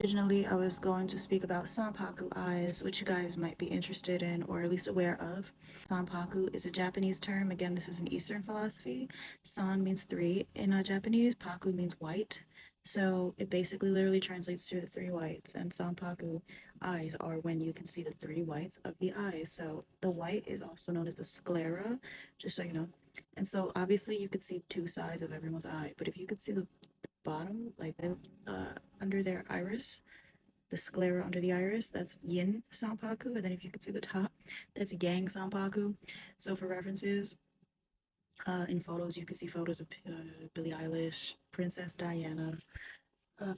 Originally, I was going to speak about Sanpaku eyes, which you guys might be interested in or at least aware of. Sanpaku is a Japanese term. Again, this is an Eastern philosophy. San means three in Japanese, Paku means white. So it basically literally translates to the three whites, and Sanpaku eyes are when you can see the three whites of the eyes. So the white is also known as the sclera, just so you know. And so obviously you could see two sides of everyone's eye, but if you could see the bottom, like under their iris, the sclera under the iris, that's yin Sanpaku. And then if you can see the top, that's yang Sanpaku. So for references, in photos, you can see photos of Billie Eilish, Princess Diana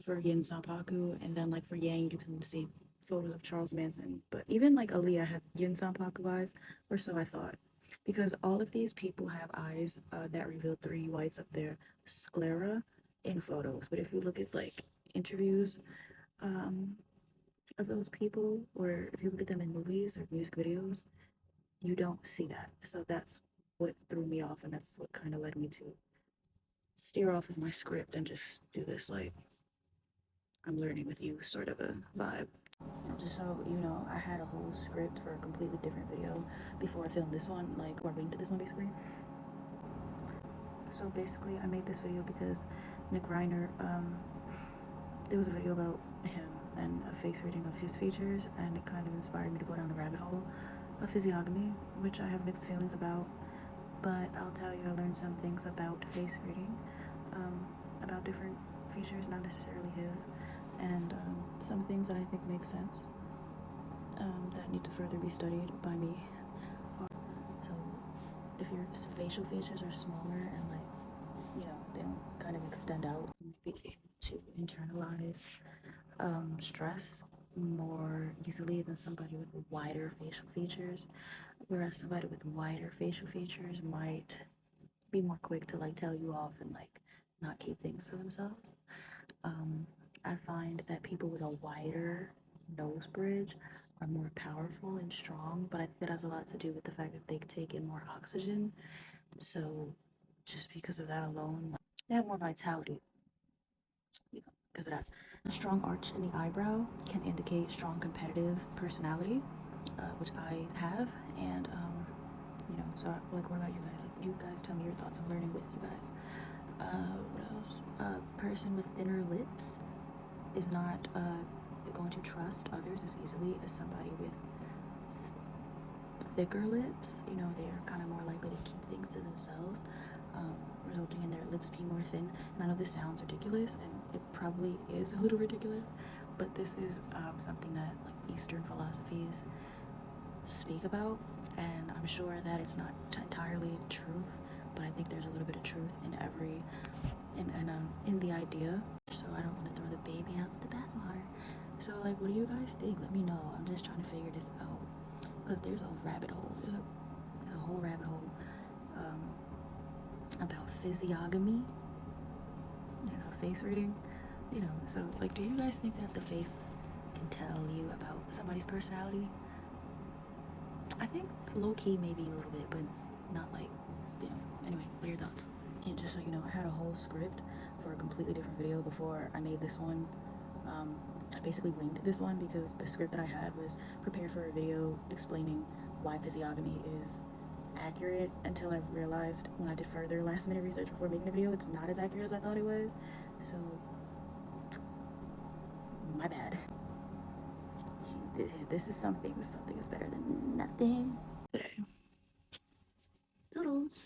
for yin Sanpaku. And then like for yang, you can see photos of Charles Manson. But even like Aaliyah had yin Sanpaku eyes, or so I thought. Because all of these people have eyes that reveal three whites of their sclera in photos. But if you look at like interviews, um, of those people, or if you look at them in movies or music videos, you don't see that. So that's what threw me off, and that's what kind of led me to steer off of my script and just do this like I'm learning with you sort of a vibe. Just so you know, I had a whole script for a completely different video before I filmed this one, like, or winged this one basically. So basically, I made this video because Nick Reiner, there was a video about him and a face reading of his features, and it kind of inspired me to go down the rabbit hole of physiognomy, which I have mixed feelings about. But I'll tell you, I learned some things about face reading, about different features, not necessarily his, and some things that I think make sense that need to further be studied by me. So, if your facial features are smaller and like, they don't kind of extend out, you might be able to internalize stress more easily than somebody with wider facial features, whereas somebody with wider facial features might be more quick to like tell you off and like not keep things to themselves. um, I find that people with a wider nose bridge are more powerful and strong, but I think that has a lot to do with the fact that they take in more oxygen. So just because of that alone, like, they have more vitality, because of that. A strong arch in the eyebrow can indicate strong competitive personality, which I have. And, so like, what about you guys? Like, you guys tell me your thoughts. I'm learning with you guys. What else? A person with thinner lips is not going to trust others as easily as somebody with thicker lips. They are kind of more likely to keep things to themselves, resulting in their lips being more thin. And I know this sounds ridiculous, and it probably is a little ridiculous, but this is something that like Eastern philosophies speak about, and I'm sure that it's not entirely truth, but I think there's a little bit of truth in every in the idea. So I don't want to throw the baby out with the bathwater. So like, what do you guys think? Let me know. I'm just trying to figure this out, because there's a rabbit hole. There's a whole rabbit hole about physiognomy, face reading. So like, do you guys think that the face can tell you about somebody's personality? I think it's low key, maybe a little bit, but not like, Anyway, what are your thoughts? And just so you know, I had a whole script for a completely different video before I made this one. I basically winged this one because the script that I had was prepared for a video explaining why physiognomy is accurate, until I realized when I did further last minute research before making the video, it's not as accurate as I thought it was. So, my bad. This is something. This is something is better than nothing. Today. Toodles.